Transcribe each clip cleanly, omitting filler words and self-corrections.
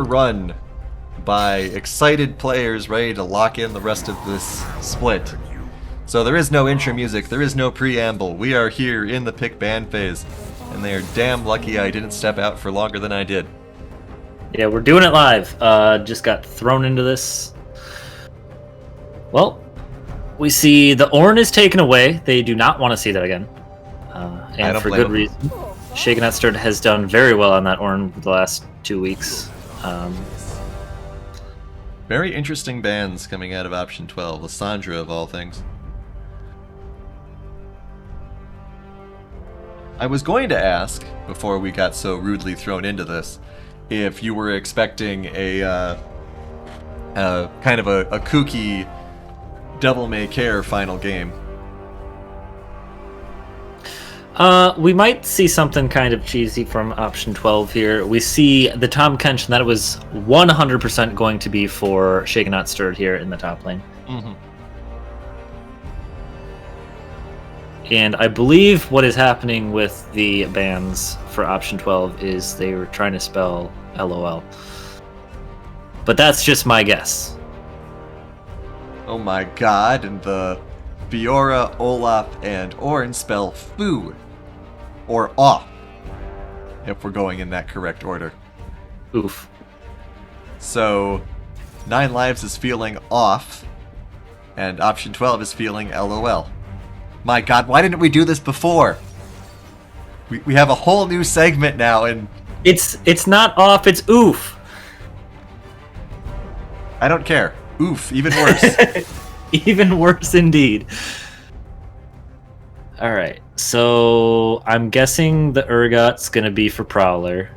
run by excited players ready to lock in the rest of this split. So there is no intro music, there is no preamble. We are here in the pick band phase, and they are damn lucky I didn't step out for longer than I did. Yeah, we're doing it live. Just got thrown into this. Well, we see the Ornn is taken away. They do not want to see that again. And for good reason. Shaken Not Stirred has done very well on that Ornn for the last 2 weeks. Very interesting bands coming out of Option 12. Lysandra, of all things. I was going to ask, before we got so rudely thrown into this, if you were expecting a kind of a kooky Devil May Care final game. We might see something kind of cheesy from Option 12 here. We see the Tahm Kench, and that was 100% going to be for Shaken Not Stirred here in the top lane. Mm-hmm. And I believe what is happening with the bans for Option 12 is they were trying to spell LOL. But that's just my guess. Oh my god, and the Fiora, Olaf, and Ornn spell foo. Or off. If we're going in that correct order. Oof. So, 9 Lives is feeling off, and Option 12 is feeling LOL. My god, why didn't we do this before? We have a whole new segment now, and... It's not off, it's oof. I don't care. Oof, even worse. Even worse indeed. Alright, so I'm guessing the Urgot's gonna be for Prowler.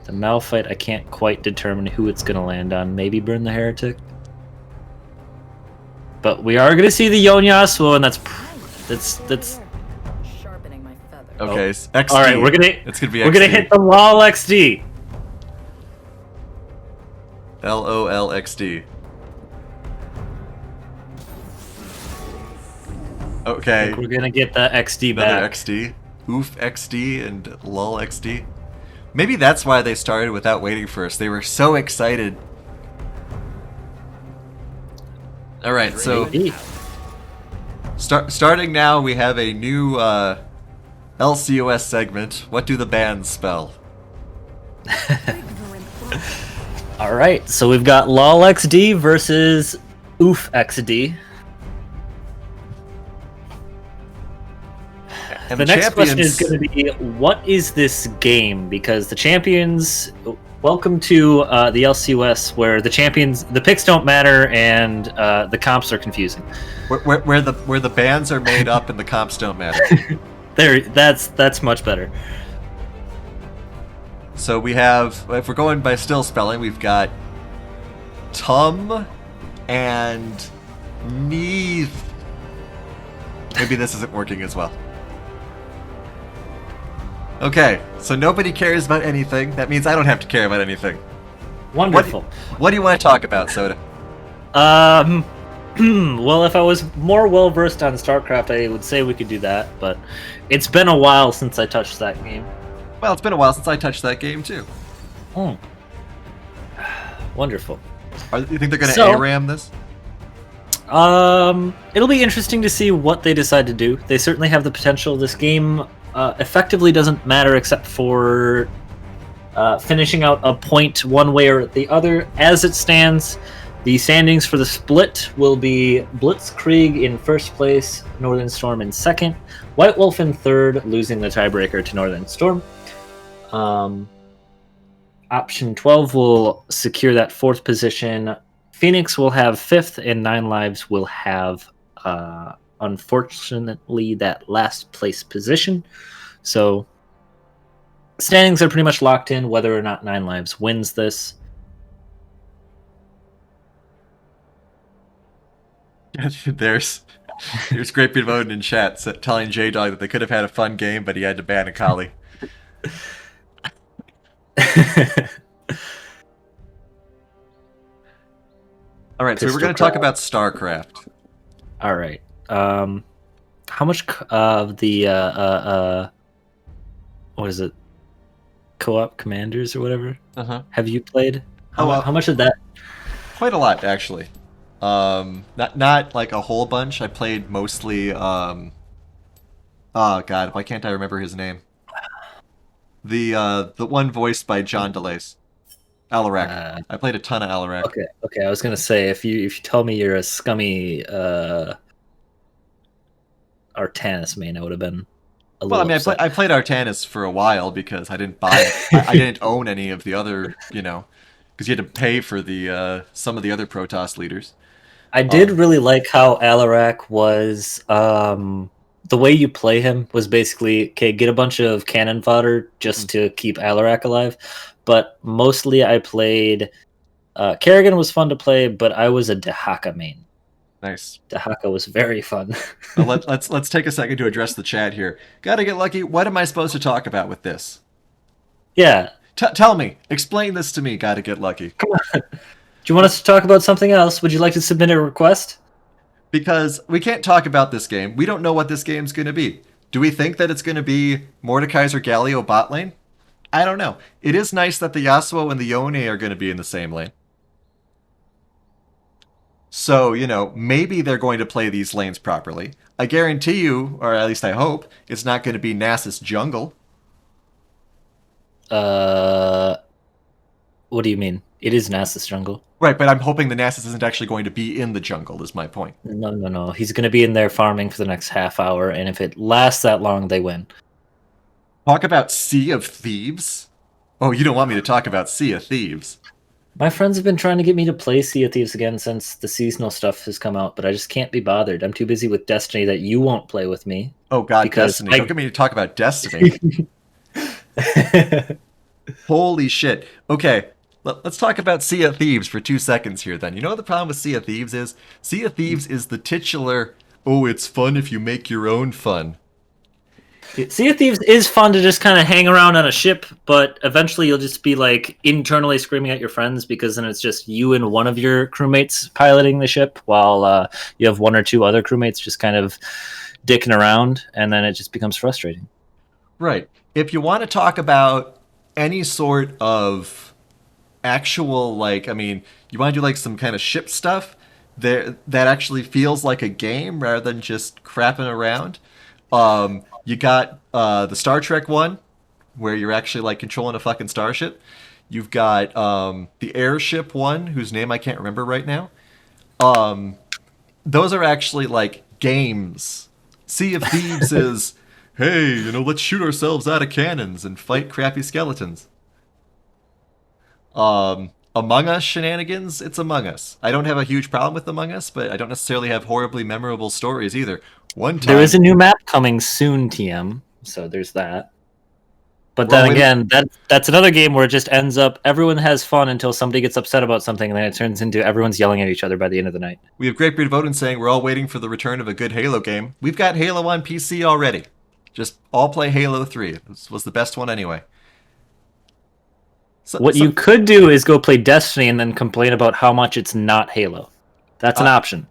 The Malphite, I can't quite determine who it's gonna land on. Maybe Burn the Heretic? But we are gonna see the Yon Yasuo, and that's Sharpening my feather. Okay, so XD. Alright, we're gonna hit the LOL XD. LOLXD. Okay. We're gonna get the XD back. Another XD. Oof XD and lol XD. Maybe that's why they started without waiting for us. They were so excited. Alright, so starting now, we have a new LCUS segment. What do the bands spell? Alright, so we've got LOL XD versus Oof XD. And the next question is going to be, what is this game? Because the champions, welcome to the LCUS, where the picks don't matter and the comps are confusing. Where the bands are made up and the comps don't matter. That's much better. So we have, if we're going by still spelling, we've got Tum and Neith. Maybe this isn't working as well. Okay, so nobody cares about anything. That means I don't have to care about anything. Wonderful. What do you want to talk about, Soda? Well, if I was more well-versed on StarCraft, I would say we could do that, but it's been a while since I touched that game. Well, it's been a while since I touched that game, too. Hmm. Wonderful. You think they're going to ARAM this? It'll be interesting to see what they decide to do. They certainly have the potential. This game effectively doesn't matter except for finishing out a point one way or the other. As it stands, the standings for the split will be Blitzkrieg in first place, Northern Storm in second, White Wolf in third, losing the tiebreaker to Northern Storm. Option 12 will secure that fourth position. Phoenix will have fifth, and 9 Lives will have, unfortunately, that last place position. So, standings are pretty much locked in whether or not 9 Lives wins this. There's Great Big Odin in chat telling J-Dog that they could have had a fun game, but he had to ban Akali. All right, so we're going to talk about StarCraft. All right. How much of the what is it? Co-op Commanders or whatever? Uh-huh. Have you played? Oh, How much did that? quite a lot actually. Not like a whole bunch. I played mostly. Oh God, why can't I remember his name? The one voiced by John DeLace, Alarak. Uh, I played a ton of Alarak. okay, okay. I was gonna say if you tell me you're a scummy Artanis main, I would have been a Well, I little mean, upset. I played Artanis for a while because I didn't buy, I didn't own any of the other, because you had to pay for the some of the other Protoss leaders. I did Um, really like how Alarak was. The way you play him was basically okay. Get a bunch of cannon fodder mm, just to keep Alarak alive, but mostly I played. Kerrigan was fun to play, but I was a Dehaka main. nice. Dehaka was very fun. Well, let's take a second to address the chat here. Gotta get lucky. What am I supposed to talk about with this? Yeah. Tell me. Explain this to me. Gotta get lucky. Do you want us to talk about something else? Would you like to submit a request? Because we can't talk about this game. We don't know what this game's gonna be. Do we think that it's gonna be Mordekaiser Galio bot lane? I don't know. It is nice that the Yasuo and the Yone are gonna be in the same lane. So, maybe they're going to play these lanes properly. I guarantee you, or at least I hope, it's not going to be Nasus jungle. Uh, what do you mean? It is Nasus jungle. Right, but I'm hoping the Nasus isn't actually going to be in the jungle, is my point. No, no, no. He's going to be in there farming for the next half hour, and if it lasts that long, they win. Talk about Sea of Thieves? Oh, you don't want me to talk about Sea of Thieves. My friends have been trying to get me to play Sea of Thieves again since the seasonal stuff has come out, but I just can't be bothered. I'm too busy with Destiny that you won't play with me. Oh god, Because Destiny. Don't get me to talk about Destiny. Holy shit. Okay, let's talk about Sea of Thieves for 2 seconds here then. You know what the problem with Sea of Thieves is? Sea of Thieves is the titular, oh, it's fun if you make your own fun. Sea of Thieves is fun to just kind of hang around on a ship, but eventually you'll just be like internally screaming at your friends because then it's just you and one of your crewmates piloting the ship while you have one or two other crewmates just kind of dicking around, and then it just becomes frustrating. Right. If you want to talk about any sort of actual, like, I mean, you want to do like some kind of ship stuff there that actually feels like a game rather than just crapping around. You got the Star Trek one where you're actually like controlling a fucking starship. You've got the airship one whose name I can't remember right now. Those are actually like games. Sea of Thieves is, hey, let's shoot ourselves out of cannons and fight crappy skeletons. Among Us shenanigans, it's Among Us. I don't have a huge problem with Among Us, but I don't necessarily have horribly memorable stories either. One There is time, a new map coming soon, TM, so there's that. But we're all then waiting. again, that's another game where it just ends up everyone has fun until somebody gets upset about something, and then it turns into everyone's yelling at each other by the end of the night. We have Great Beard Voting saying we're all waiting for the return of a good Halo game. We've got Halo on PC already. Just all play Halo 3. This was the best one anyway. What you could do is go play Destiny and then complain about how much it's not Halo. That's an option.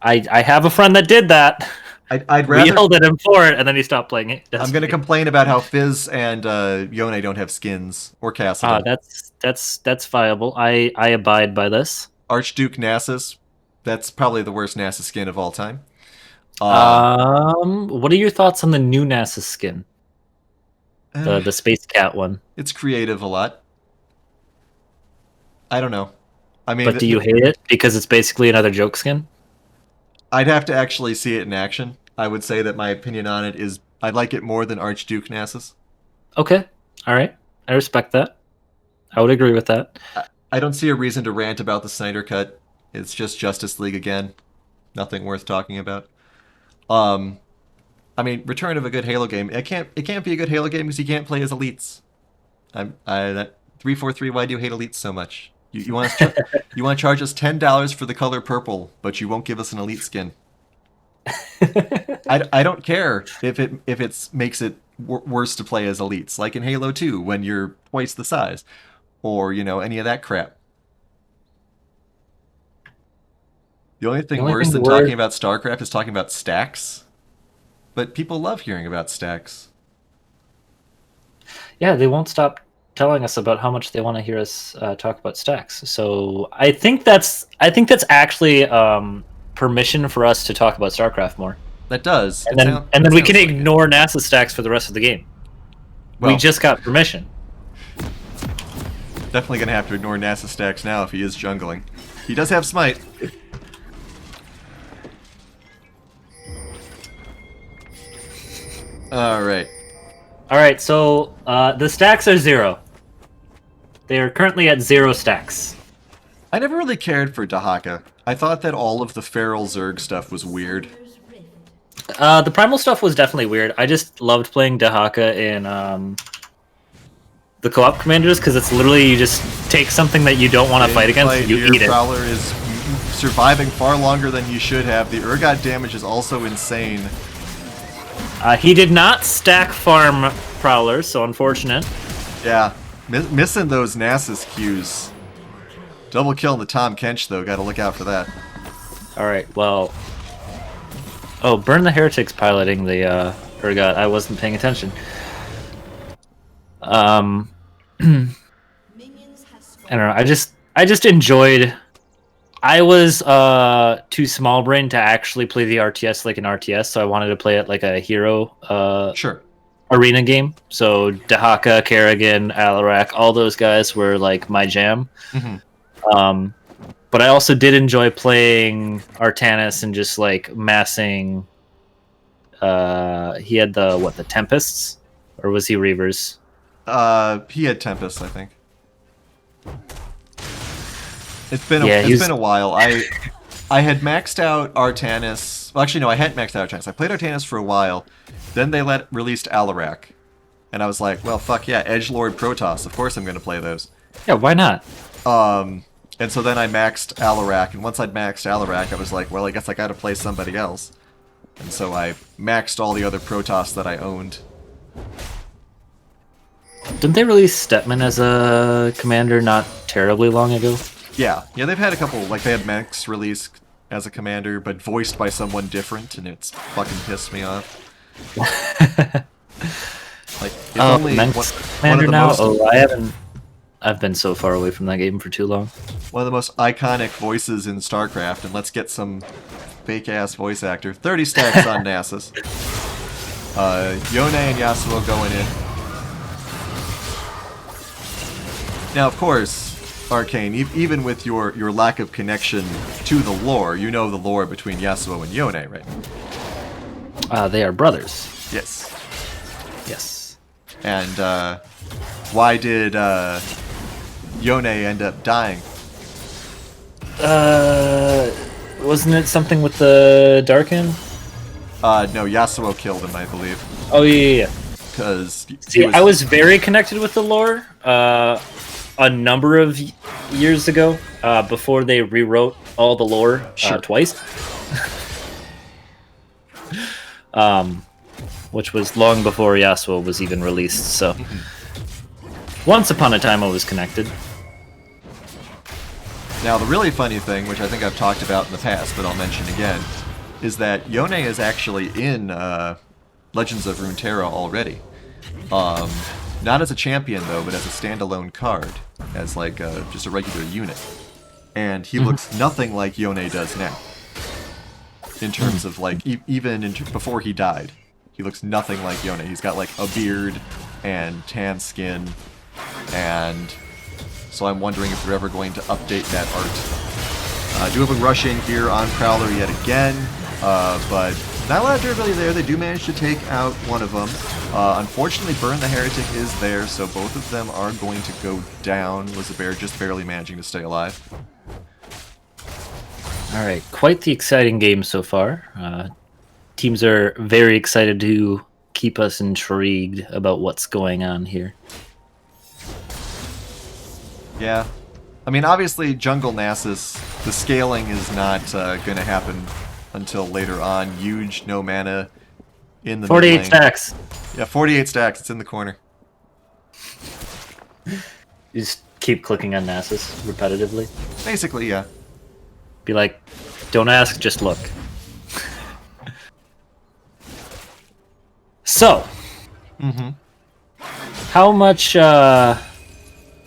I have a friend that did that. I'd We rather. yelled at him for it, and then he stopped playing it. I'm going to complain about how Fizz and Yone don't have skins or Castle. That's viable. I abide by this. Archduke Nasus, that's probably the worst Nasus skin of all time. What are your thoughts on the new NASA skin? The Space Cat one. It's creative a lot. I don't know. I mean, But do you hate it because it's basically another joke skin? I'd have to actually see it in action. I would say that my opinion on it is I like it more than Archduke Nasus. Okay, all right, I respect that. I would agree with that. I don't see a reason to rant about the Snyder Cut. It's just Justice League again. Nothing worth talking about. I mean, return of a good Halo game. It can't be a good Halo game because you can't play as elites. That 343. Why do you hate elites so much? You want you want to charge us $10 for the color purple, but you won't give us an elite skin. I don't care if it makes it worse to play as elites, like in Halo 2 when you're twice the size, or any of that crap. The only thing worse than talking about StarCraft is talking about stacks. But people love hearing about stacks. Yeah, they won't stop telling us about how much they want to hear us talk about stacks. So I think that's actually permission for us to talk about StarCraft more. That does. And then we can sounds like ignore NASA stacks for the rest of the game. Well, we just got permission. Definitely gonna have to ignore NASA stacks now if he is jungling. He does have smite. Alright. Alright, so the stacks are 0. They are currently at 0 stacks. I never really cared for Dahaka. I thought that all of the Feral Zerg stuff was weird. The Primal stuff was definitely weird. I just loved playing Dahaka in the co-op commanders because it's literally you just take something that you don't want to fight against and you eat it. Prowler is surviving far longer than you should have. The Urgot damage is also insane. He did not stack farm Prowler, so unfortunate. Yeah, missing those Nasus Qs. Double kill on the Tom Kench, though. Gotta look out for that. Alright, well... Oh, Burn the Heretics piloting the Urgot. I wasn't paying attention. I don't know, I just enjoyed... I was too small brain to actually play the RTS like an RTS, so I wanted to play it like a hero Sure. arena game. So Dahaka, Kerrigan, Alarak, all those guys were like my jam. Mm-hmm. But I also did enjoy playing Artanis and just like massing. He had the Tempests, or was he Reavers? He had Tempest, I think. It's been a while. I had maxed out Artanis. Well, actually, no, I hadn't maxed out Artanis. I played Artanis for a while. Then they released Alarak, and I was like, well, fuck yeah, Edgelord Protoss. Of course, I'm gonna play those. Yeah, why not? And so then I maxed Alarak, and once I'd maxed Alarak, I was like, well, I guess I gotta play somebody else. And so I maxed all the other Protoss that I owned. Didn't they release Stetman as a commander not terribly long ago? Yeah, they've had a couple, like they had Max released as a commander, but voiced by someone different, and it's fucking pissed me off. Like, it's only commander now? Oh, I've been so far away from that game for too long. One of the most iconic voices in StarCraft, and let's get some fake-ass voice actor. 30 stacks on Nasus. Yone and Yasuo going in. Now, of course, Arcane, even with your lack of connection to the lore, you know the lore between Yasuo and Yone, right? They are brothers. Yes. Yes. And, why did, Yone end up dying? Wasn't it something with the Darkin? No, Yasuo killed him, I believe. Oh, yeah. Because... I was very connected with the lore, a number of years ago, before they rewrote all the lore twice. Which was long before Yasuo was even released, so... Once upon a time I was connected. Now, the really funny thing, which I think I've talked about in the past, but I'll mention again, is that Yone is actually in Legends of Runeterra already. Not as a champion, though, but as a standalone card, as like just a regular unit. And he looks nothing like Yone does now. In terms of, like, even before he died, he looks nothing like Yone. He's got, like, a beard and tan skin, and so I'm wondering if they're ever going to update that art. Do have a rush in here on Prowler yet again, but not a lot of durability there. They do manage to take out one of them. Unfortunately, Burn the Heretic is there, so both of them are going to go down. Lizabear just barely managing to stay alive. Alright, quite the exciting game so far. Teams are very excited to keep us intrigued about what's going on here. Yeah. I mean, obviously, Jungle Nasus, the scaling is not going to happen until later on. Huge, no mana in the 48 lane. stacks. Yeah, 48 stacks. It's in the corner. You just keep clicking on Nasus repetitively. Basically, yeah. Be like, don't ask, just look. So, how much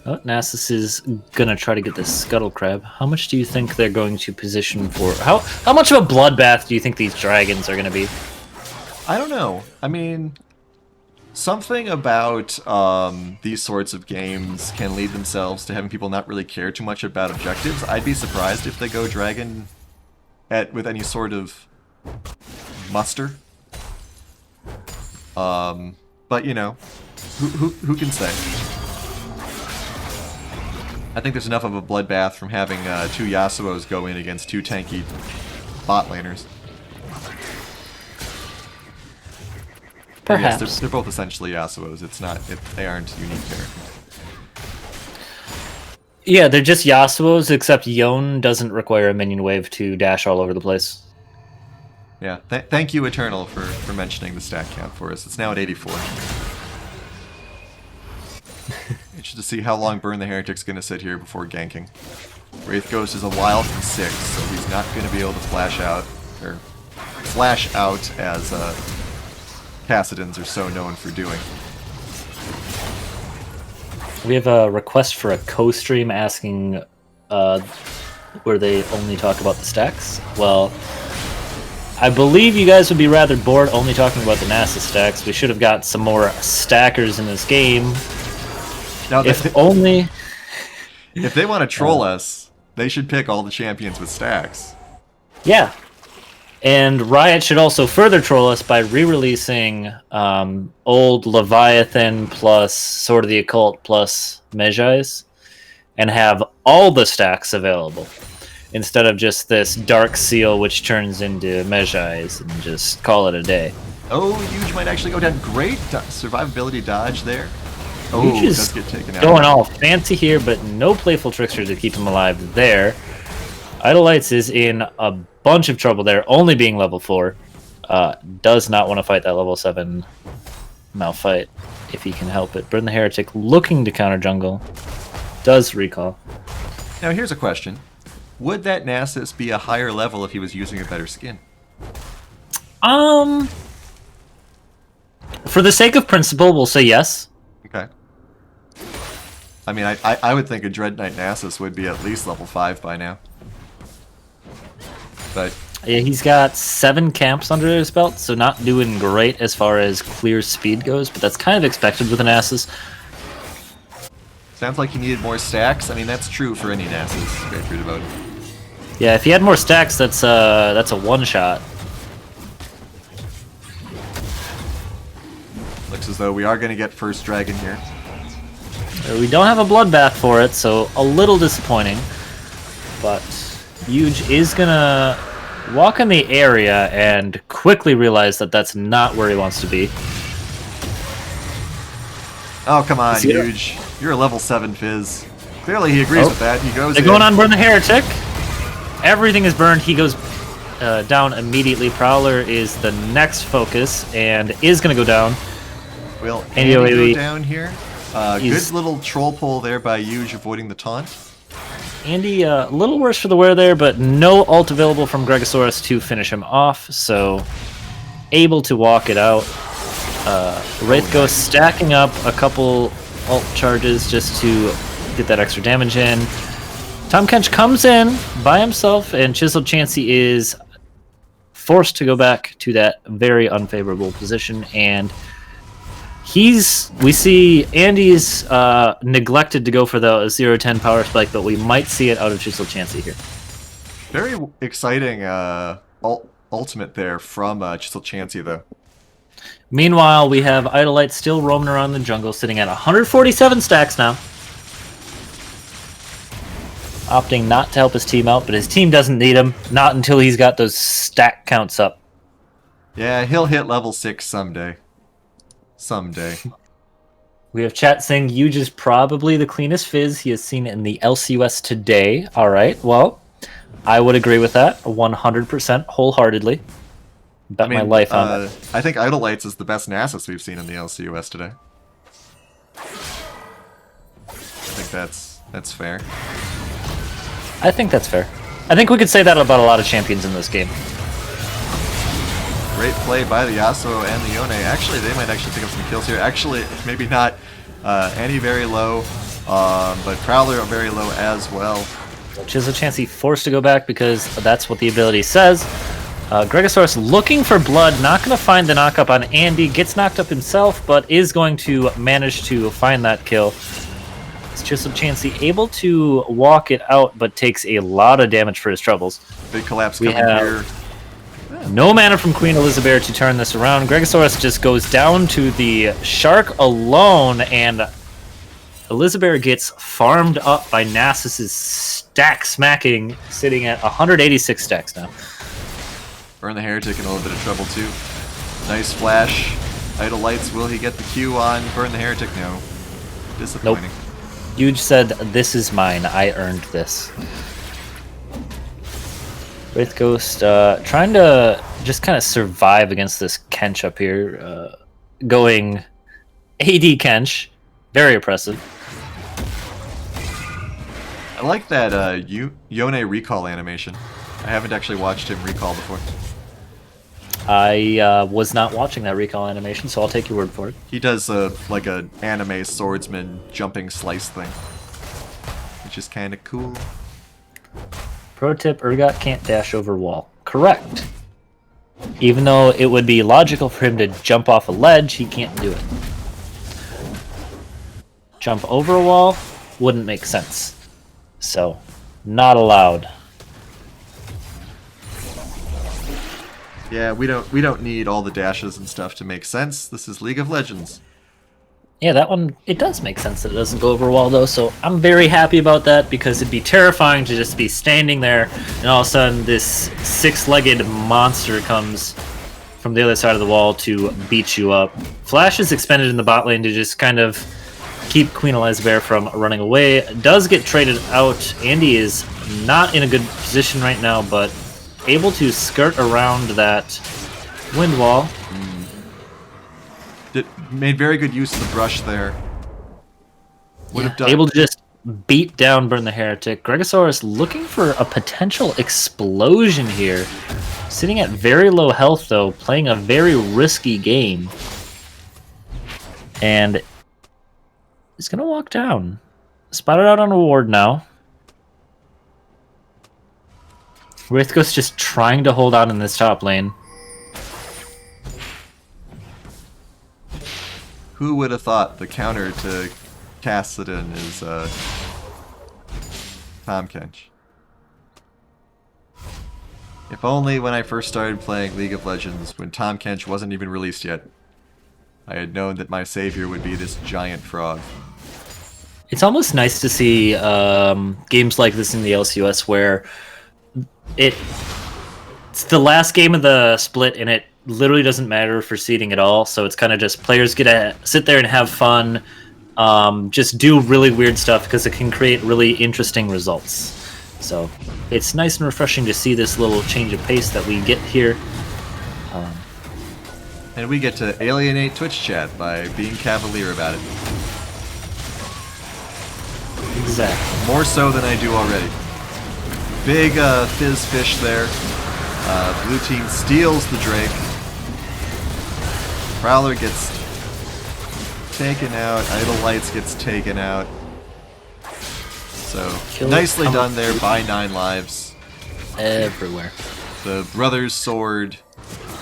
Oh, Nasus is gonna try to get this Scuttle Crab. How much do you think they're going to position for? How much of a bloodbath do you think these dragons are gonna be? I don't know. I mean, something about these sorts of games can lead themselves to having people not really care too much about objectives. I'd be surprised if they go dragon with any sort of muster. But you know, who can say? I think there's enough of a bloodbath from having two Yasuos go in against two tanky bot laners. Perhaps. Yes, they're both essentially Yasuos. It's not. They aren't unique characters. Yeah, they're just Yasuos, except Yone doesn't require a minion wave to dash all over the place. Yeah. Thank you, Eternal, for mentioning the stat count for us. It's now at 84. Interested to see how long Burn the Heretic's going to sit here before ganking. Wraith Ghost is a while from 6, so he's not going to be able to flash out as Cassidans are so known for doing. We have a request for a co-stream asking where they only talk about the stacks. Well, I believe you guys would be rather bored only talking about the Nasus stacks. We should have got some more stackers in this game. Now, If only... If they want to troll us, they should pick all the champions with stacks. Yeah. And Riot should also further troll us by re-releasing old Leviathan plus Sword of the Occult plus Mejai's and have all the stacks available instead of just this Dark Seal which turns into Mejai's and just call it a day. Oh, Huge might actually go down. Great survivability dodge there. Oh, Huge is does get taken out. going all fancy here, but no playful trickster to keep him alive there. Idolites is in a bunch of trouble there, only being level 4. Does not want to fight that level 7 Malphite if he can help it. Burn the Heretic looking to counter jungle. Does recall. Now here's a question. Would that Nasus be a higher level if he was using a better skin? For the sake of principle, we'll say yes. Okay. I mean, I would think a Dread Knight Nasus would be at least level 5 by now. But Yeah, he's got 7 camps under his belt, so not doing great as far as clear speed goes, but that's kind of expected with an Nasus. sounds like he needed more stacks. I mean, that's true for any Nasus. Great for devoted. Yeah, if he had more stacks, that's a one-shot. Looks as though we are going to get first dragon here. We don't have a bloodbath for it, so a little disappointing. But Huge is gonna walk in the area and quickly realize that that's not where he wants to be. Oh, come on, See ya. Huge. You're a level 7 Fizz. Clearly he agrees with that. He goes They're in. going on Burn the Heretic. Everything is burned. He goes down immediately. Prowler is the next focus and is gonna go down. Will Andy Andy OAV. go down here? He's- Good little troll pull there by Huge, avoiding the taunt. Andy, a little worse for the wear there, but no ult available from Gregosaurus to finish him off, so able to walk it out. Wraith Ghost stacking up a couple ult charges just to get that extra damage in. Tom Kench comes in by himself, and Chiseled Chansey is forced to go back to that very unfavorable position, and we see Andy's neglected to go for the 0-10 power spike, but we might see it out of Chiseled Chansey here. Very exciting ultimate there from Chiseled Chansey, though. Meanwhile, we have Idolite still roaming around the jungle, sitting at 147 stacks now. Opting not to help his team out, but his team doesn't need him, not until he's got those stack counts up. Yeah, he'll hit level 6 someday. Someday. We have chat saying Huge is probably the cleanest Fizz he has seen in the LCUS today. Alright, well, I would agree with that 100% wholeheartedly. Bet my life on it. I think Idolites is the best Nasus we've seen in the LCUS today. I think that's fair. I think that's fair. I think we could say that about a lot of champions in this game. Great play by the Yasuo and the Yone. Actually, they might actually pick up some kills here. Actually, maybe not. Annie very low. But Prowler very low as well. Which is a chance he forced to go back because that's what the ability says. Gregosaurus looking for blood, not going to find the knockup on Andy. Gets knocked up himself, but is going to manage to find that kill. It's just a chance he able to walk it out, but takes a lot of damage for his troubles. Big collapse coming here. No mana from Queen Elizabeth to turn this around. Gregosaurus just goes down to the Shark alone, and Elizabeth gets farmed up by Nasus's stack smacking, sitting at 186 stacks now. Burn the Heretic in a little bit of trouble too. Nice flash. Idle Lights, will he get the Q on Burn the Heretic? No. Disappointing. Nope. Huge said, "This is mine. I earned this." Wraith Ghost trying to just kind of survive against this Kench up here. Going AD Kench. Very oppressive. I like that Yone recall animation. I haven't actually watched him recall before. I was not watching that recall animation, so I'll take your word for it. He does like an anime swordsman jumping slice thing, which is kind of cool. Pro tip, Urgot can't dash over wall. Correct. Even though it would be logical for him to jump off a ledge, he can't do it. Jump over a wall wouldn't make sense. So, not allowed. Yeah, we don't need all the dashes and stuff to make sense. This is League of Legends. Yeah, that one, it does make sense that it doesn't go over a wall, though, so I'm very happy about that, because it'd be terrifying to just be standing there, and all of a sudden this six-legged monster comes from the other side of the wall to beat you up. Flash is expended in the bot lane to just kind of keep Queen Elizabeth from running away. Does get traded out. Andy is not in a good position right now, but able to skirt around that wind wall. Made very good use of the brush there. Would have done. Able to just beat down Burn the Heretic. Gregosaurus looking for a potential explosion here. Sitting at very low health, though, playing a very risky game. And he's going to walk down. Spotted out on a ward now. Wraithghost just trying to hold on in this top lane. Who would have thought the counter to Kassadin is Tahm Kench? If only when I first started playing League of Legends, when Tahm Kench wasn't even released yet, I had known that my savior would be this giant frog. It's almost nice to see games like this in the LCUS where it's the last game of the split and it literally doesn't matter for seeding at all, so it's kind of just players get to sit there and have fun, just do really weird stuff because it can create really interesting results. So it's nice and refreshing to see this little change of pace that we get here. And we get to alienate Twitch chat by being cavalier about it. Exactly. More so than I do already. Big fizz fish there. Blue team steals the Drake. Prowler gets taken out. Idle Lights gets taken out. So, nicely done there by 9 lives. Everywhere. The Brothers' Sword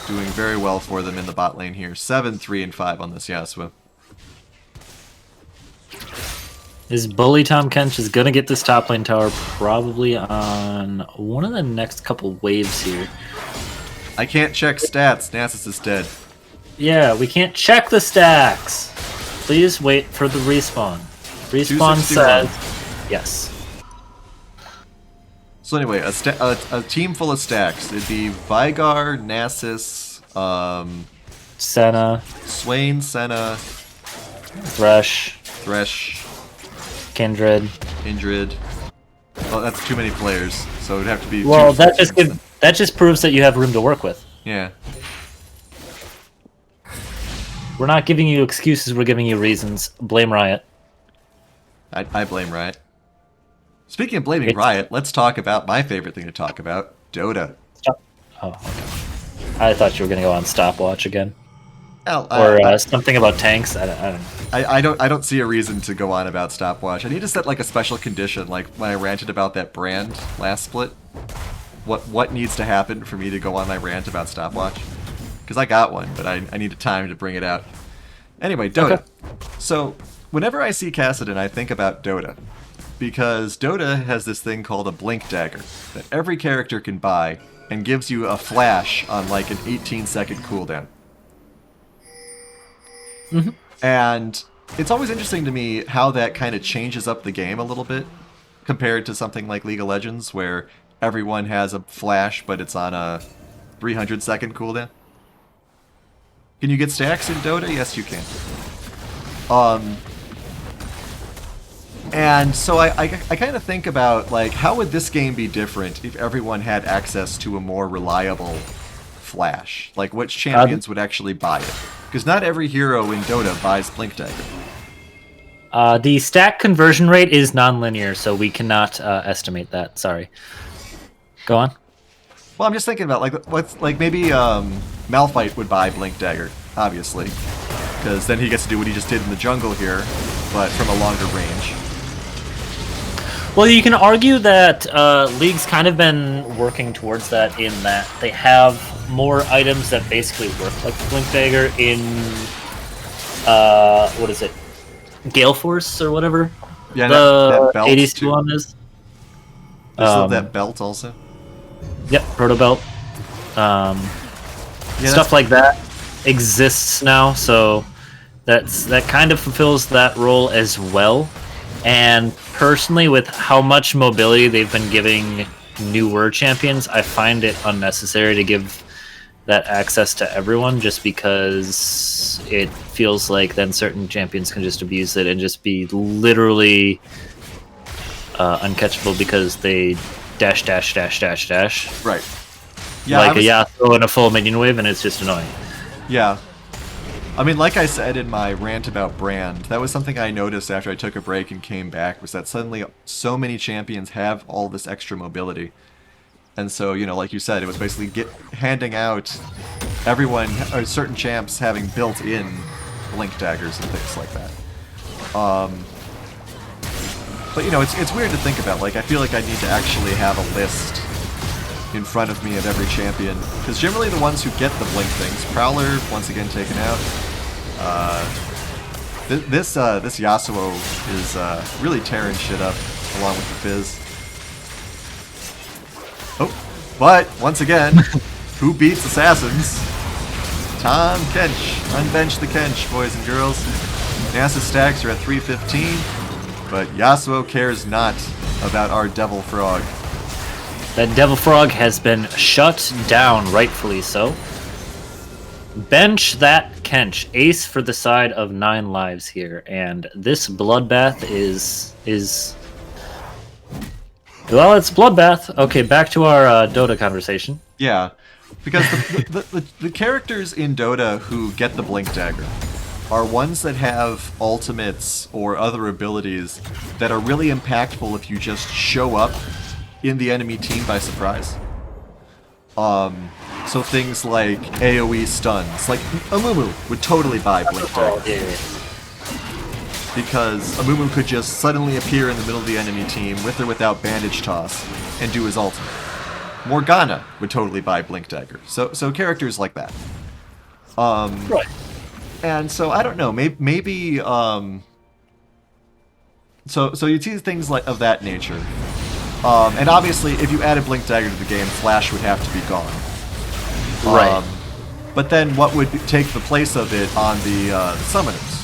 doing very well for them in the bot lane here. 7, 3, and 5 on this Yasuo. His bully Tahm Kench is going to get this top lane tower probably on one of the next couple waves here. I can't check stats. Nasus is dead. Yeah, we can't check the stacks. Please wait for the respawn. Respawn says yes. So anyway, a team full of stacks. It'd be Vigar, Nasus, Senna, Swain, Senna, Thresh, Kindred. Well, that's too many players, so it'd have to be. Well, that just proves that you have room to work with. Yeah. We're not giving you excuses, we're giving you reasons. Blame Riot. I blame Riot. Speaking of blaming Riot, let's talk about my favorite thing to talk about, Dota. Oh, okay. I thought you were going to go on stopwatch again. Well, or something about tanks. I don't know. I don't see a reason to go on about stopwatch. I need to set like a special condition, like when I ranted about that brand last split. What needs to happen for me to go on my rant about stopwatch? Because I got one, but I need a time to bring it out. Anyway, Dota. Okay. So whenever I see Kassadin, I think about Dota. Because Dota has this thing called a Blink Dagger that every character can buy and gives you a flash on like an 18-second cooldown. Mm-hmm. And it's always interesting to me how that kind of changes up the game a little bit compared to something like League of Legends where everyone has a flash but it's on a 300-second cooldown. Can you get stacks in Dota? Yes, you can. And so I kind of think about, like, how would this game be different if everyone had access to a more reliable flash? Like, which champions would actually buy it? Because not every hero in Dota buys Blink Dagger. The stack conversion rate is non-linear, so we cannot estimate that. Sorry. Go on. Well, I'm just thinking about, like maybe Malphite would buy Blink Dagger, obviously. Because then he gets to do what he just did in the jungle here, but from a longer range. Well, you can argue that League's kind of been working towards that in that they have more items that basically work like the Blink Dagger in, what is it? Gale Force or whatever? Yeah, the that belt 82 too. one is. There's that belt also. Yep, Proto Belt. Yeah, Stuff like that exists now, so that kind of fulfills that role as well. And personally, with how much mobility they've been giving newer champions, I find it unnecessary to give that access to everyone, just because it feels like then certain champions can just abuse it and just be literally uncatchable because they dash, dash, dash, dash, dash. Right. Yeah, like a Yasuo in a full minion wave, and it's just annoying. Yeah. I mean, like I said in my rant about Brand, that was something I noticed after I took a break and came back, was that suddenly so many champions have all this extra mobility. And so, you know, like you said, it was basically handing out everyone, or certain champs having built-in Blink Daggers and things like that. But, you know, it's weird to think about. Like, I feel like I need to actually have a list in front of me of every champion. Because generally the ones who get the Blink things, Prowler, once again taken out. This Yasuo is really tearing shit up along with the Fizz. Oh, but once again, who beats Assassins? Tom Kench. Unbench the Kench, boys and girls. NASA stacks are at 315, but Yasuo cares not about our Devil Frog. That Devil Frog has been shut down, rightfully so. Bench that Kench. Ace for the side of 9 lives here, and this bloodbath is well, it's bloodbath. Okay, back to our Dota conversation. Yeah, because the characters in Dota who get the Blink Dagger are ones that have ultimates or other abilities that are really impactful if you just show up in the enemy team by surprise. So things like AoE stuns, like Amumu would totally buy Blink Dagger. Because Amumu could just suddenly appear in the middle of the enemy team with or without Bandage Toss and do his ultimate. Morgana would totally buy Blink Dagger. So characters like that. Right. And so I don't know, maybe so you see things like of that nature. And obviously if you added Blink Dagger to the game, Flash would have to be gone. Right. But then what would take the place of it on the summoners?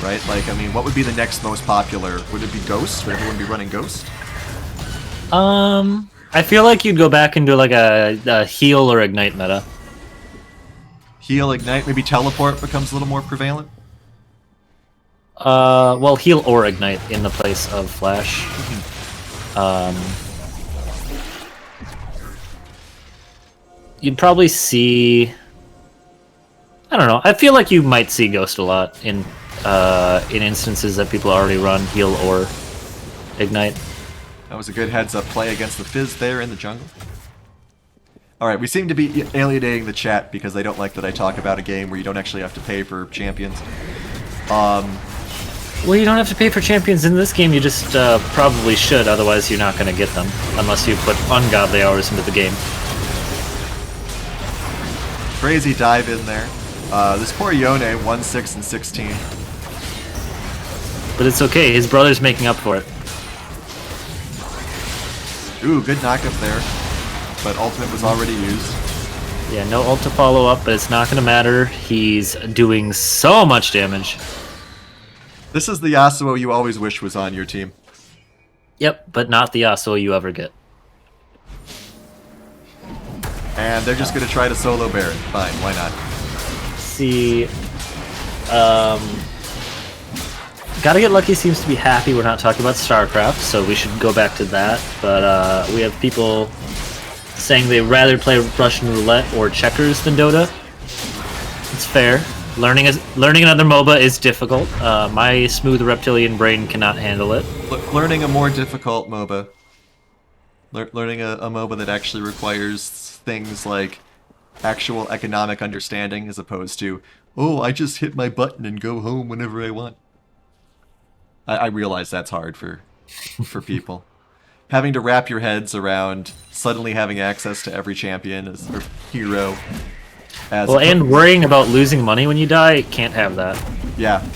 Right? Like, I mean, what would be the next most popular? Would it be Ghost? Would everyone be running Ghost? I feel like you'd go back into like a heal or ignite meta. Heal, ignite, maybe teleport becomes a little more prevalent? Well, heal or ignite in the place of Flash. You'd probably see... I don't know. I feel like you might see Ghost a lot in instances that people already run heal or ignite. That was a good heads-up play against the Fizz there in the jungle. Alright, we seem to be alienating the chat because they don't like that I talk about a game where you don't actually have to pay for champions. Well, you don't have to pay for champions in this game, you just probably should, otherwise you're not going to get them, unless you put ungodly hours into the game. Crazy dive in there. This poor Yone, 1-6 and 16. But it's okay, his brother's making up for it. Ooh, good knockup there. But ultimate was already used. Yeah, no ult to follow up, but it's not going to matter. He's doing so much damage. This is the Yasuo you always wish was on your team. Yep, but not the Yasuo you ever get. And they're just going to try to solo Baron. Fine, why not? See, Gotta Get Lucky seems to be happy we're not talking about StarCraft, so we should go back to that. But we have people saying they'd rather play Russian roulette or checkers than Dota. It's fair. Learning another MOBA is difficult. My smooth reptilian brain cannot handle it. Learning a more difficult MOBA. Learning a MOBA that actually requires things like actual economic understanding as opposed to, oh, I just hit my button and go home whenever I want. I realize that's hard for people. Having to wrap your heads around suddenly having access to every champion or hero. And worrying about losing money when you die, can't have that. Yeah.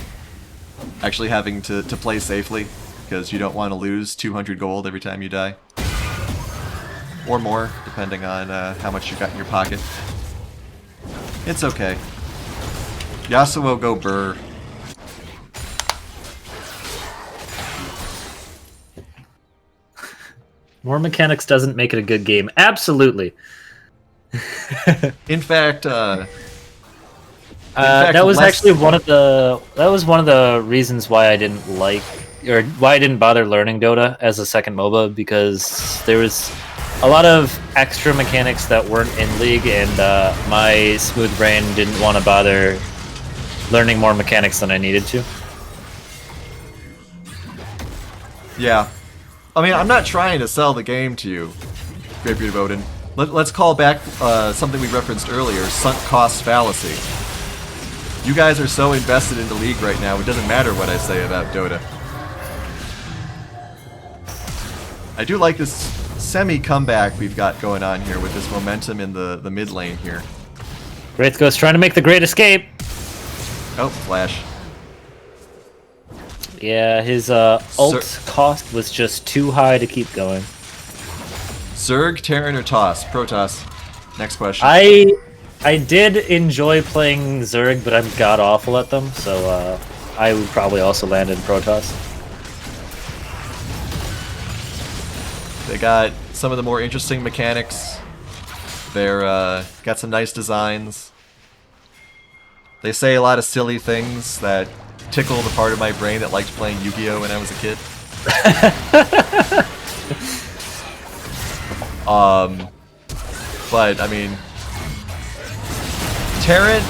Actually having to play safely, because you don't want to lose 200 gold every time you die. Or more, depending on how much you got in your pocket. It's okay. Yasuo go burr. More mechanics doesn't make it a good game. Absolutely. In fact, that was actually one of the reasons why I didn't like, or why I didn't bother learning Dota as a second MOBA, because there was a lot of extra mechanics that weren't in League, and my smooth brain didn't want to bother learning more mechanics than I needed to. Yeah. I mean, I'm not trying to sell the game to you, Grapefruit Odin. Let's call back something we referenced earlier, sunk cost fallacy. You guys are so invested in the League right now, it doesn't matter what I say about Dota. I do like this semi-comeback we've got going on here with this momentum in the mid lane here. Wraithghost trying to make the great escape! Oh, flash. Yeah, his ult cost was just too high to keep going. Zerg, Terran, or Toss? Protoss. Next question. I did enjoy playing Zerg, but I'm god-awful at them, so I would probably also land in Protoss. They got some of the more interesting mechanics. They're got some nice designs. They say a lot of silly things that tickle the part of my brain that liked playing Yu-Gi-Oh! When I was a kid. But I mean, Terran.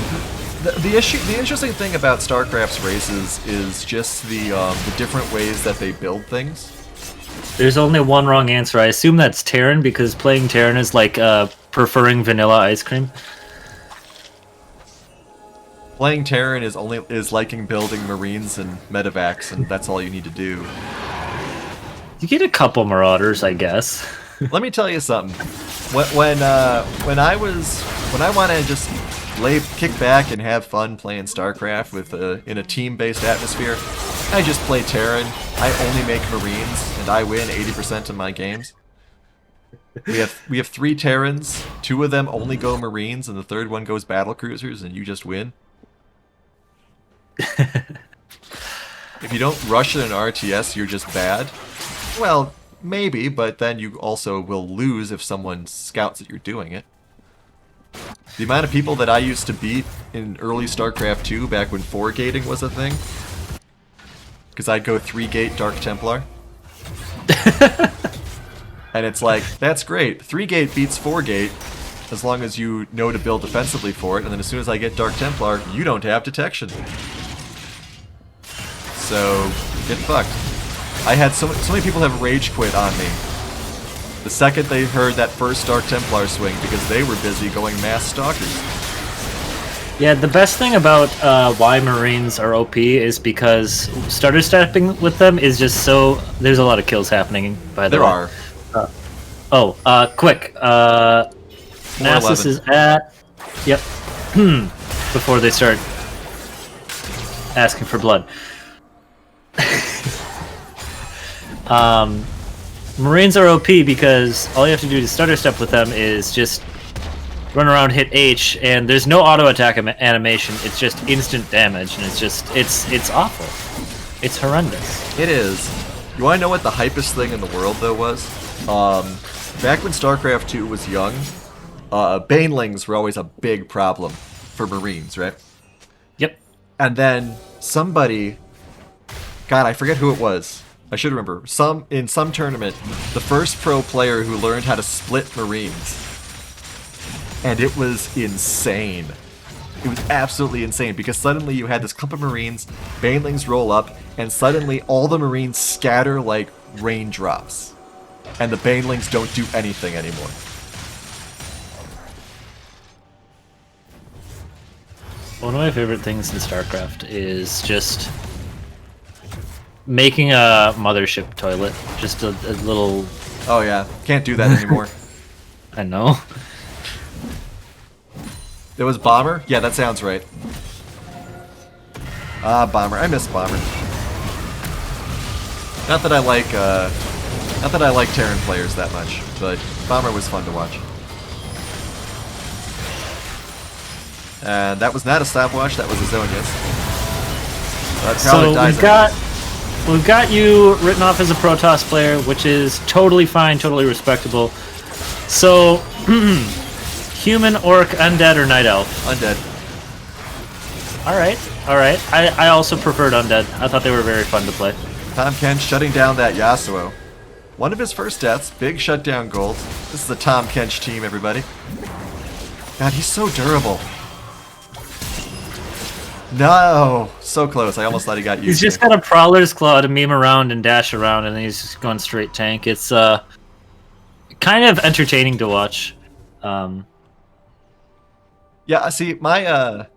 The interesting thing about StarCraft's races is just the different ways that they build things. There's only one wrong answer. I assume that's Terran, because playing Terran is like preferring vanilla ice cream. Playing Terran is liking building Marines and medevacs, and that's all you need to do. You get a couple Marauders, I guess. Let me tell you something. When I want to just kick back and have fun playing StarCraft in a team-based atmosphere, I just play Terran. I only make Marines, and I win 80% of my games. We have 3 Terrans. 2 of them only go Marines, and the 3rd one goes battlecruisers, and you just win. If you don't rush in an RTS, you're just bad. Well, maybe, but then you also will lose if someone scouts that you're doing it. The amount of people that I used to beat in early StarCraft 2 back when 4-gating was a thing, because I'd go 3-gate Dark Templar. And it's like, that's great. 3-gate beats 4-gate as long as you know to build defensively for it, and then as soon as I get Dark Templar, you don't have detection. So, get fucked. I had so many people have rage quit on me the second they heard that first Dark Templar swing because they were busy going mass stalkers. Yeah, the best thing about why Marines are OP is because starter stepping with them is just so... There's a lot of kills happening, by the way. There are. Quick. Nasus is at... Yep. Before they start asking for blood. Marines are OP because all you have to do to starter step with them is just run around, hit H, and there's no auto attack animation. It's just instant damage, and it's awful. It's horrendous. It is. You want to know what the hypest thing in the world though was? Back when StarCraft 2 was young, banelings were always a big problem for Marines, right? Yep. And then somebody, God, I forget who it was. I should remember. In some tournament, the first pro player who learned how to split Marines. And it was insane. It was absolutely insane because suddenly you had this clump of Marines, banelings roll up, and suddenly all the Marines scatter like raindrops. And the banelings don't do anything anymore. One of my favorite things in StarCraft is just making a mothership toilet. Just a little... Oh yeah, can't do that anymore. I know. It was Bomber? Yeah, that sounds right. Bomber. I miss Bomber. Not that I like Terran players that much, but Bomber was fun to watch. And that was not a stopwatch, that was a Zonius. So we've got you written off as a Protoss player, which is totally fine, totally respectable. So, human, orc, undead, or night elf? Undead. Alright. I also preferred undead. I thought they were very fun to play. Tom Kench shutting down that Yasuo. One of his first deaths, big shutdown gold. This is the Tom Kench team, everybody. God, he's so durable. No! So close, I almost thought he got used. He's just got a Prowler's Claw to meme around and dash around, and then he's just going straight tank. It's kind of entertaining to watch. Yeah, see, my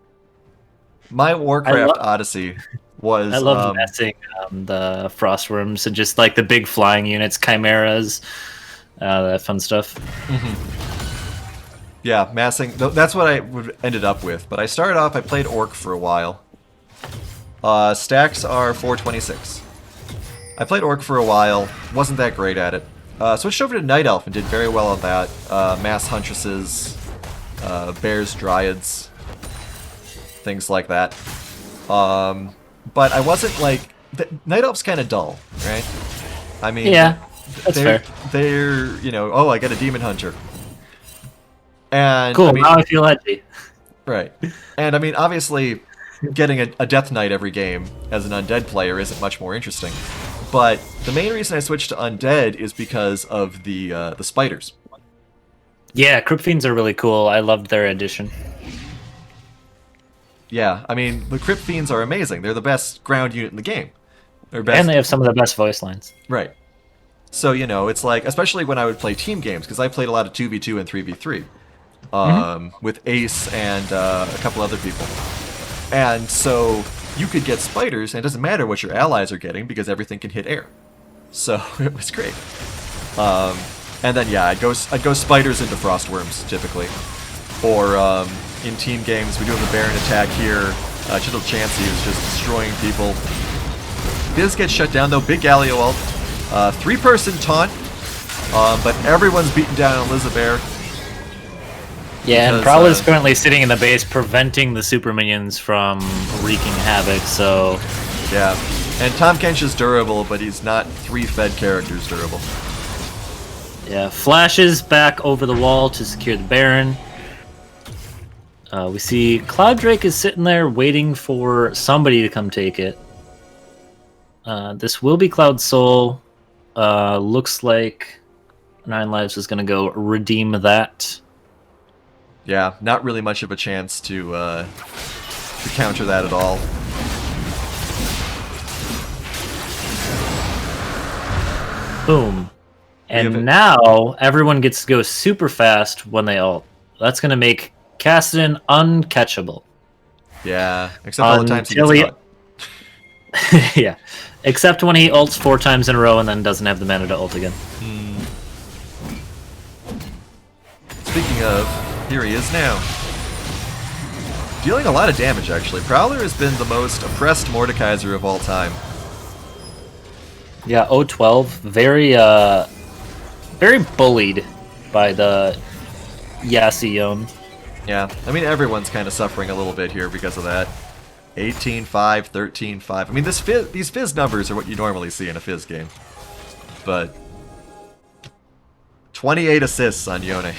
Warcraft Odyssey was... I love messing the Frostworms and just like the big flying units, Chimeras, that fun stuff. Yeah, massing. That's what I ended up with. But I started off, I played Orc for a while. Stacks are 426. I played Orc for a while, wasn't that great at it. Switched over to Night Elf and did very well on that. Mass Huntresses, Bears, Dryads, things like that. But I wasn't like... Night Elf's kind of dull, right? I mean... Yeah, that's fair. They're, you know, oh, I got a Demon Hunter. And, cool, I mean, now I feel edgy. Right. And, I mean, obviously, getting a Death Knight every game as an undead player isn't much more interesting. But the main reason I switched to undead is because of the spiders. Yeah, Crypt Fiends are really cool. I loved their addition. Yeah, I mean, the Crypt Fiends are amazing. They're the best ground unit in the game. They're best. And they have some of the best voice lines. Right. So, you know, it's like, especially when I would play team games, because I played a lot of 2v2 and 3v3. With Ace and a couple other people. And so you could get spiders, and it doesn't matter what your allies are getting because everything can hit air. So it was great. And then yeah, I'd go spiders into frostworms typically, or in team games we do have a Baron attack here. Chittle Chansey is just destroying people. Biz gets shut down though. Big Galio ult, 3-person taunt, but everyone's beaten down on Elizabeth. Yeah, and Prowler's currently sitting in the base preventing the super minions from wreaking havoc, so... Yeah, and Tom Kench is durable, but he's not 3 fed characters durable. Yeah, flashes back over the wall to secure the Baron. We see Cloud Drake is sitting there waiting for somebody to come take it. This will be Cloud Soul. Looks like 9 Lives is going to go redeem that. Yeah, not really much of a chance to counter that at all. Boom. We have And it. now everyone gets to go super fast when they ult. That's going to make Kassadin uncatchable. Yeah, except all the times he Until gets he... caught. yeah. Except when he ults 4 times in a row and then doesn't have the mana to ult again. Speaking of, here he is now. Dealing a lot of damage, actually. Prowler has been the most oppressed Mordekaiser of all time. Yeah, 012, very very bullied by the Yasione. Yeah, I mean, everyone's kind of suffering a little bit here because of that. 18-5, 13-5. I mean, these Fizz numbers are what you normally see in a Fizz game. But 28 assists on Yone.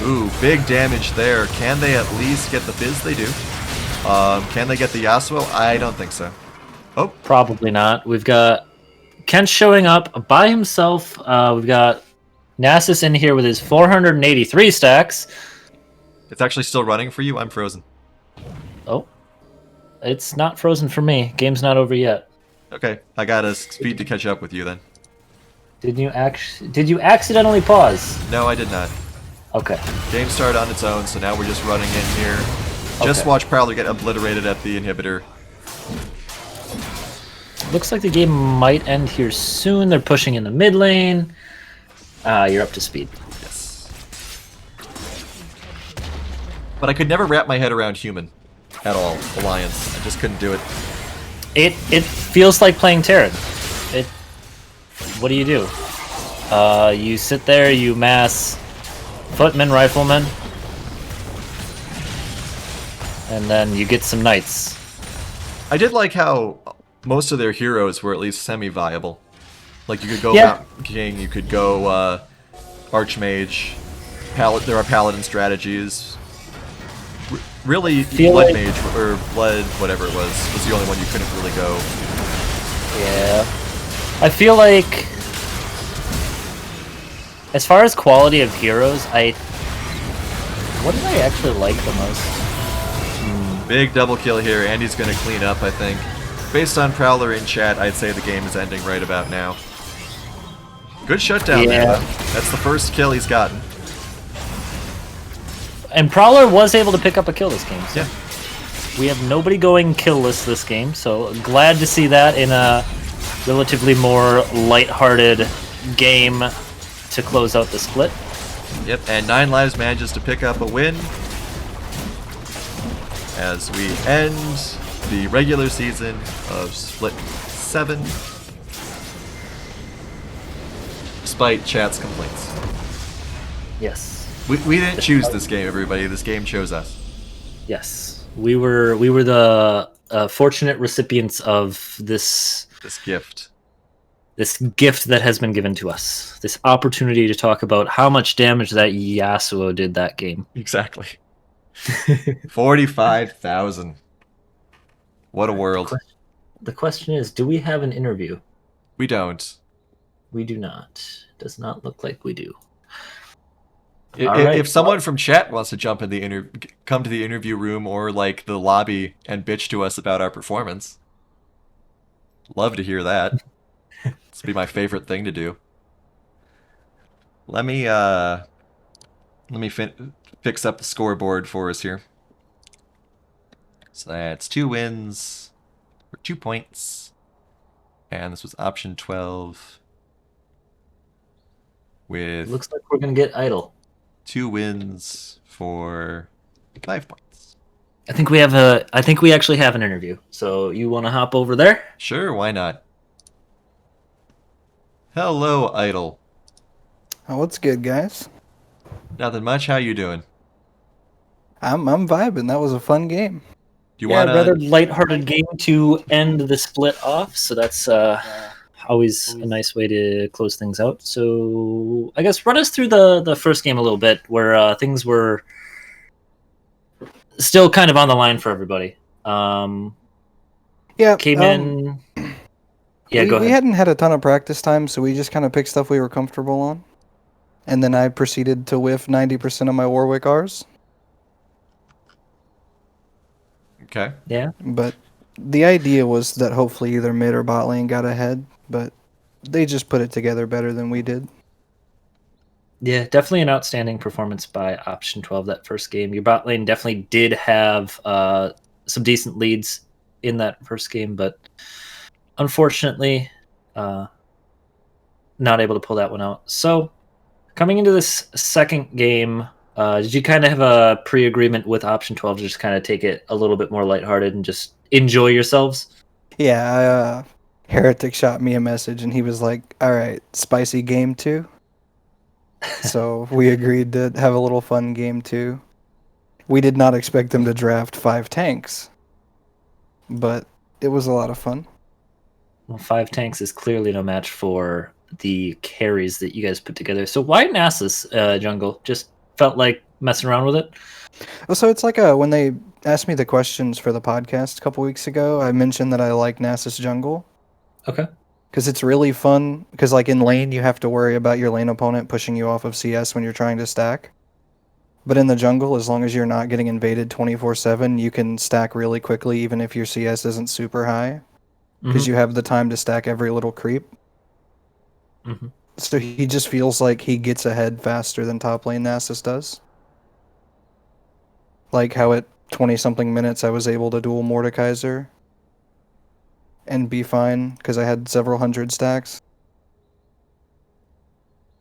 Ooh, big damage there. Can they at least get the Fizz? They do. Can they get the Yasuo? I don't think so. Oh, Probably not. We've got Kent showing up by himself. We've got Nasus in here with his 483 stacks. it's actually still running for you? I'm frozen. Oh, it's not frozen for me. Game's not over yet. Okay, I got a speed to catch up with you then. Did you accidentally pause? No, I did not. Okay. Game started on its own, so now we're just running in here. Just Okay. watch Prowler get obliterated at the inhibitor. Looks like the game might end here soon. They're pushing in the mid lane. You're up to speed. Yes. But I could never wrap my head around human at all. Alliance. I just couldn't do it. It feels like playing Terran. What do? You sit there, you mass footmen, riflemen, and then you get some knights. I did like how most of their heroes were at least semi-viable. Like, you could go Yeah. Mountain King, you could go Archmage, there are Paladin strategies. Really, Feel Blood like- Mage, or Blood, whatever it was the only one you couldn't really go. Yeah. I feel like, as far as quality of heroes, what did I actually like the most? Big double kill here. Andy's going to clean up, I think. Based on Prowler in chat, I'd say the game is ending right about now. Good shutdown there, Yeah. though. That's the first kill he's gotten. And Prowler was able to pick up a kill this game. So Yeah. we have nobody going killless this game, so glad to see that in a relatively more lighthearted game to close out the split. Yep, and 9 Lives manages to pick up a win as we end the regular season of Split 7, despite chat's complaints. Yes. We didn't choose this game, everybody. This game chose us. Yes. We were the fortunate recipients of this This gift. gift that has been given to us. This opportunity to talk about how much damage that Yasuo did that game. Exactly. 45,000. What a world. The question is, do we have an interview? We don't. We do not. Does not look like we do. If, All right, if someone from chat wants to jump in the come to the interview room or like the lobby and bitch to us about our performance, love to hear that. This would be my favorite thing to do. Let me fix up the scoreboard for us here. So that's 2 wins for 2 points, and this was option 12 with Looks like we're gonna get idle. 2 wins for 5 points. I think we actually have an interview. So you want to hop over there? Sure, why not? Hello, Idol. Oh, what's good, guys? Nothing much. How you doing? I'm vibing. That was a fun game. Do you Yeah, wanna? rather lighthearted game to end the split off. So that's always a nice way to close things out. So I guess run us through the first game a little bit, where things were still kind of on the line for everybody. Yeah, Came in. Yeah, go we ahead. hadn't had a ton of practice time, so we just kind of picked stuff we were comfortable on. And then I proceeded to whiff 90% of my Warwick R's. Okay. Yeah. But the idea was that hopefully either mid or bot lane got ahead, but they just put it together better than we did. Yeah, definitely an outstanding performance by Option 12 that first game. Your bot lane definitely did have some decent leads in that first game, but unfortunately, uh, not able to pull that one out. So, coming into this second game, did you kind of have a pre-agreement with Option 12 to just kind of take it a little bit more lighthearted and just enjoy yourselves? Yeah, Heretic shot me a message and he was like, "All right, spicy game 2." So we agreed to have a little fun game 2. We did not expect them to draft 5 tanks, but it was a lot of fun. Well, 5 tanks is clearly no match for the carries that you guys put together. So why Nasus jungle? Just felt like messing around with it? So it's like when they asked me the questions for the podcast a couple weeks ago, I mentioned that I like Nasus jungle Okay. because it's really fun. Because like in lane, you have to worry about your lane opponent pushing you off of CS when you're trying to stack. But in the jungle, as long as you're not getting invaded 24/7, you can stack really quickly, even if your CS isn't super high, because Mm-hmm. you have the time to stack every little creep. Mm-hmm. So he just feels like he gets ahead faster than top lane Nasus does. Like how at 20 something minutes I was able to duel Mordekaiser and be fine because I had several hundred stacks.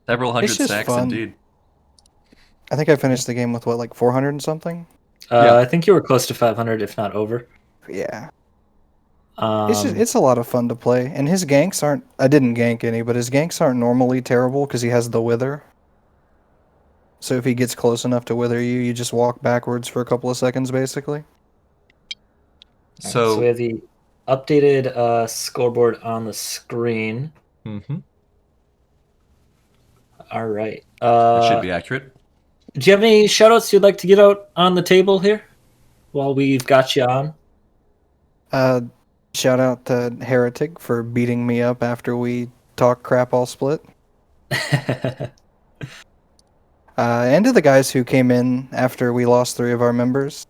Several It's hundred just stacks fun. indeed. I think I finished the game with what, like 400 and something? Yeah. I think you were close to 500, if not over. Yeah. Um, It's a lot of fun to play. And his ganks aren't, I didn't gank any, but his ganks aren't normally terrible because he has the wither. So if he gets close enough to wither you, you just walk backwards for a couple of seconds basically. all right, so we So, have the updated scoreboard on the screen. mhm, All right. that should be accurate. Do you have any shoutouts you'd like to get out on the table here while we've got you on? Uh, Shout out to Heretic for beating me up after we talk crap all split. And to the guys who came in after we lost 3 of our members.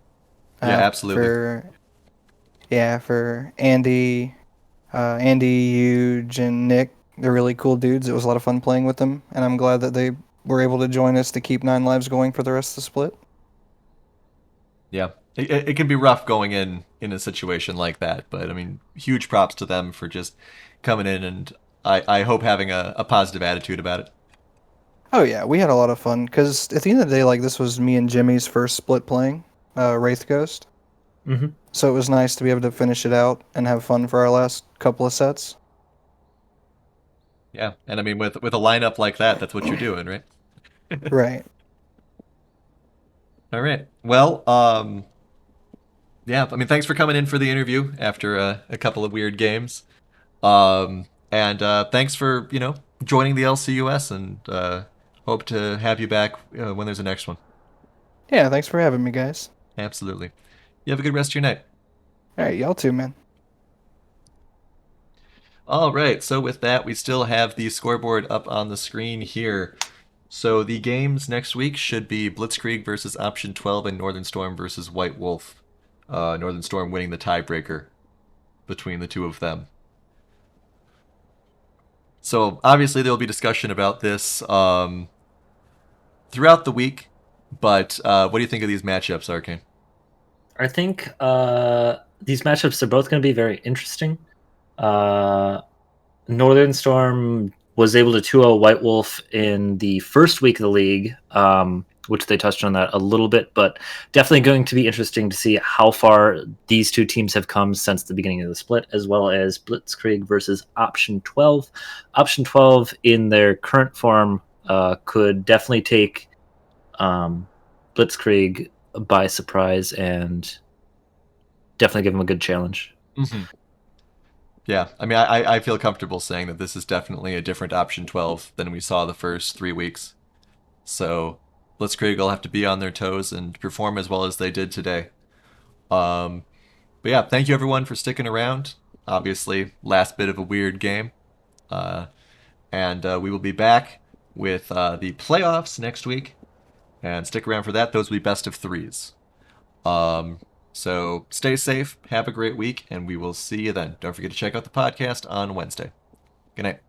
Yeah, absolutely. For Andy, Huge, and Nick. They're really cool dudes. It was a lot of fun playing with them, and I'm glad that they were able to join us to keep 9 lives going for the rest of the split. Yeah, it can be rough going in a situation like that, but I mean, huge props to them for just coming in, and I hope having a positive attitude about it. Oh yeah, we had a lot of fun because at the end of the day, like this was me and Jimmy's first split playing Wraith Ghost, Mm-hmm. so it was nice to be able to finish it out and have fun for our last couple of sets. Yeah, and I mean, with a lineup like that, that's what you're doing, right? Right. All right. Well, yeah. I mean, thanks for coming in for the interview after a couple of weird games. And thanks for joining the LCUS, and hope to have you back when there's a next one. Yeah. Thanks for having me, guys. Absolutely. You have a good rest of your night. All right, y'all too, man. All right. So with that, we still have the scoreboard up on the screen here. So the games next week should be Blitzkrieg versus Option 12 and Northern Storm versus White Wolf. Northern Storm winning the tiebreaker between the two of them. So obviously there will be discussion about this throughout the week. But what do you think of these matchups, Arcane? I think these matchups are both going to be very interesting. Northern Storm was able to 2-0 White Wolf in the first week of the league, which they touched on that a little bit, but definitely going to be interesting to see how far these two teams have come since the beginning of the split, as well as Blitzkrieg versus Option 12. Option 12, in their current form, could definitely take Blitzkrieg by surprise and definitely give them a good challenge. Mm-hmm. Yeah, I mean, I feel comfortable saying that this is definitely a different Option 12 than we saw the first 3 weeks. So Blitzkrieg will have to be on their toes and perform as well as they did today. But yeah, thank you everyone for sticking around. Obviously, last bit of a weird game. And we will be back with the playoffs next week. And stick around for that. Those will be best of threes. So stay safe, have a great week, and we will see you then. Don't forget to check out the podcast on Wednesday. Good night.